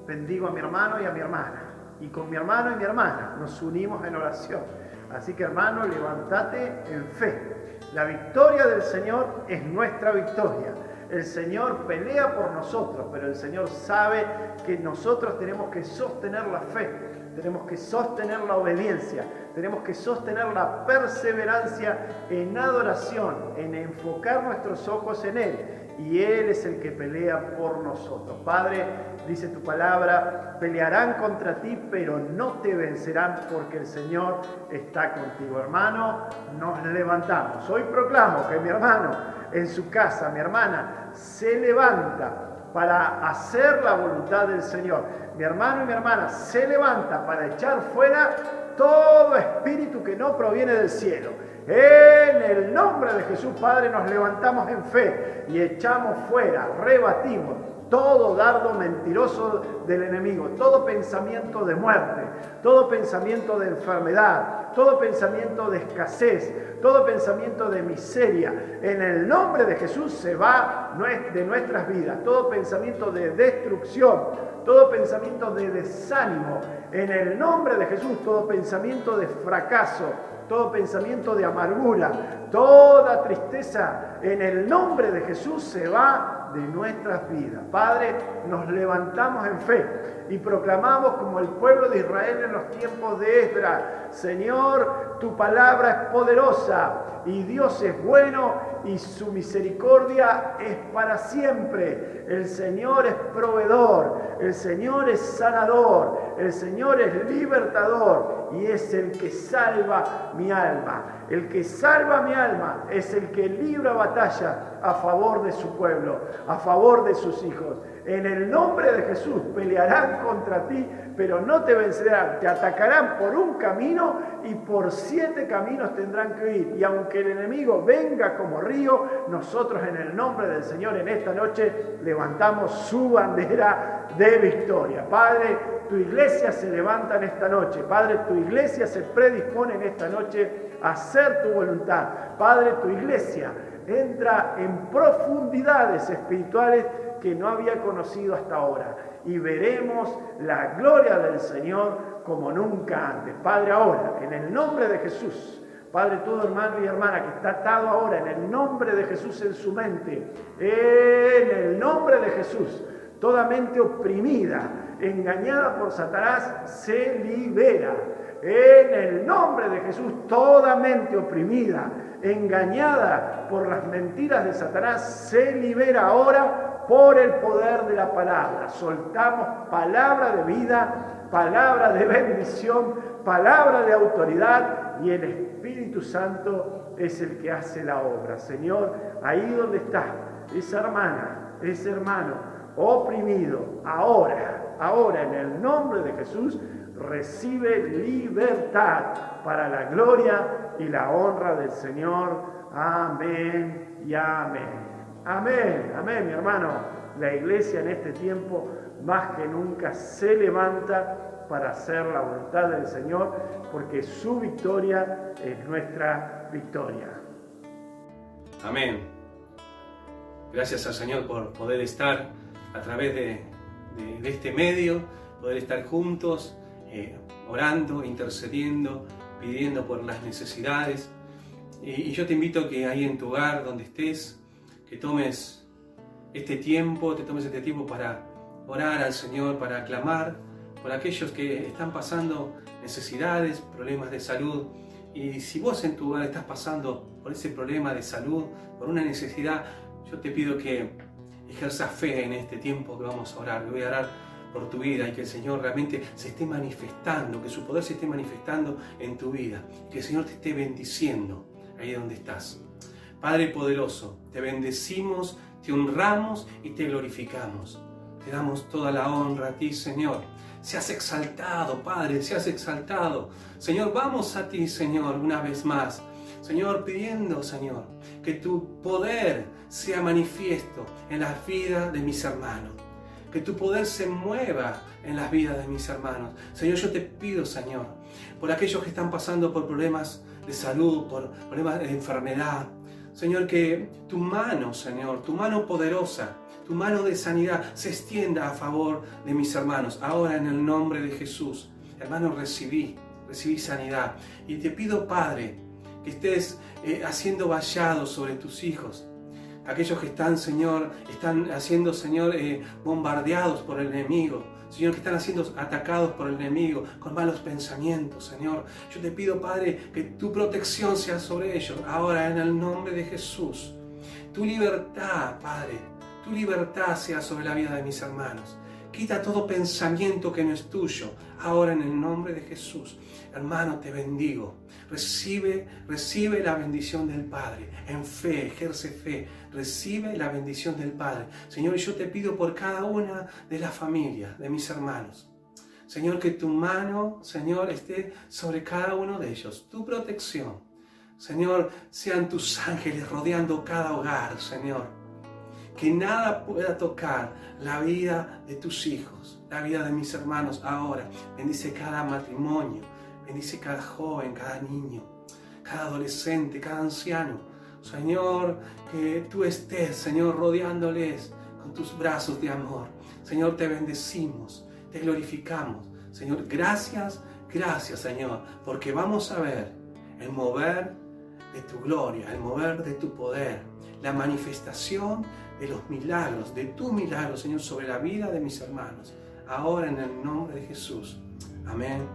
bendigo a mi hermano y a mi hermana, y con mi hermano y mi hermana nos unimos en oración. Así que, hermano, levántate en fe. La victoria del Señor es nuestra victoria. El Señor pelea por nosotros, pero el Señor sabe que nosotros tenemos que sostener la fe, tenemos que sostener la obediencia, tenemos que sostener la perseverancia en adoración, en enfocar nuestros ojos en Él. Y Él es el que pelea por nosotros. Padre, dice tu palabra, pelearán contra ti, pero no te vencerán porque el Señor está contigo. Hermano, nos levantamos. Hoy proclamo que mi hermano en su casa, mi hermana, se levanta para hacer la voluntad del Señor. Mi hermano y mi hermana se levanta para echar fuera todo espíritu que no proviene del cielo. En el nombre de Jesús, Padre, nos levantamos en fe y echamos fuera, rebatimos todo dardo mentiroso del enemigo, todo pensamiento de muerte, todo pensamiento de enfermedad, todo pensamiento de escasez, todo pensamiento de miseria. En el nombre de Jesús se va de nuestras vidas, todo pensamiento de destrucción, todo pensamiento de desánimo. En el nombre de Jesús, todo pensamiento de fracaso, todo pensamiento de amargura, toda tristeza, en el nombre de Jesús se va de nuestras vidas. Padre, nos levantamos en fe y proclamamos como el pueblo de Israel en los tiempos de Esdras: Señor, tu palabra es poderosa y Dios es bueno y su misericordia es para siempre. El Señor es proveedor, el Señor es sanador, el Señor es libertador y es el que salva mi alma. El que salva mi alma es el que libra batalla a favor de su pueblo, a favor de sus hijos. En el nombre de Jesús pelearán contra ti, pero no te vencerán. Te atacarán por un camino y por 7 caminos tendrán que ir. Y aunque el enemigo venga como río, nosotros en el nombre del Señor en esta noche levantamos su bandera de victoria. Padre, tu iglesia se levanta en esta noche. Padre, tu iglesia se predispone en esta noche a hacer tu voluntad. Padre, tu iglesia entra en profundidades espirituales que no había conocido hasta ahora. Y veremos la gloria del Señor como nunca antes. Padre, ahora, en el nombre de Jesús, Padre, todo hermano y hermana que está atado ahora en el nombre de Jesús en su mente, en el nombre de Jesús, toda mente oprimida, engañada por Satanás, se libera. En el nombre de Jesús, toda mente oprimida, engañada por las mentiras de Satanás, se libera ahora por el poder de la palabra. Soltamos palabra de vida, palabra de bendición, palabra de autoridad, y el Espíritu Santo es el que hace la obra. Señor, ahí donde está esa hermana, ese hermano oprimido, ahora en el nombre de Jesús, recibe libertad para la gloria y la honra del Señor. Amén y amén. Amén, amén, mi hermano. La iglesia en este tiempo más que nunca se levanta para hacer la voluntad del Señor, porque su victoria es nuestra victoria. Amén. Gracias al Señor por poder estar a través de este medio, poder estar juntos, orando, intercediendo, pidiendo por las necesidades. Y yo te invito a que ahí en tu hogar, donde estés, que tomes este tiempo, para orar al Señor, para clamar por aquellos que están pasando necesidades, problemas de salud. Y si vos en tu hogar estás pasando por ese problema de salud, por una necesidad, yo te pido que ejerzas fe en este tiempo que vamos a orar. Voy a orar por tu vida y que el Señor realmente se esté manifestando, que su poder se esté manifestando en tu vida, que el Señor te esté bendiciendo ahí donde estás. Padre poderoso, te bendecimos, te honramos y te glorificamos. Te damos toda la honra a ti, Señor. Seas exaltado, Padre, seas exaltado. Señor, vamos a ti, Señor, una vez más. Señor, pidiendo, Señor, que tu poder sea manifiesto en las vidas de mis hermanos. Que tu poder se mueva en las vidas de mis hermanos. Señor, yo te pido, Señor, por aquellos que están pasando por problemas de salud, por problemas de enfermedad. Señor, que tu mano, Señor, tu mano poderosa, tu mano de sanidad se extienda a favor de mis hermanos. Ahora en el nombre de Jesús, hermanos, recibí sanidad. Y te pido, Padre, que estés haciendo vallados sobre tus hijos. Aquellos que están, Señor, siendo, Señor, bombardeados por el enemigo. Señor, que están siendo atacados por el enemigo con malos pensamientos, Señor. Yo te pido, Padre, que tu protección sea sobre ellos. Ahora, en el nombre de Jesús. Tu libertad, Padre, tu libertad sea sobre la vida de mis hermanos. Quita todo pensamiento que no es tuyo. Ahora, en el nombre de Jesús. Hermano, te bendigo. Recibe la bendición del Padre. En fe, ejerce fe. Recibe la bendición del Padre. Señor, yo te pido por cada una de las familias, de mis hermanos. Señor, que tu mano, Señor, esté sobre cada uno de ellos. Tu protección. Señor, sean tus ángeles rodeando cada hogar, Señor. Que nada pueda tocar la vida de tus hijos, la vida de mis hermanos ahora. Bendice cada matrimonio. Bendice cada joven, cada niño, cada adolescente, cada anciano. Señor, que tú estés, Señor, rodeándoles con tus brazos de amor. Señor, te bendecimos, te glorificamos. Señor, gracias, Señor, porque vamos a ver el mover de tu gloria, el mover de tu poder, la manifestación de los milagros, de tu milagro, Señor, sobre la vida de mis hermanos. Ahora en el nombre de Jesús. Amén.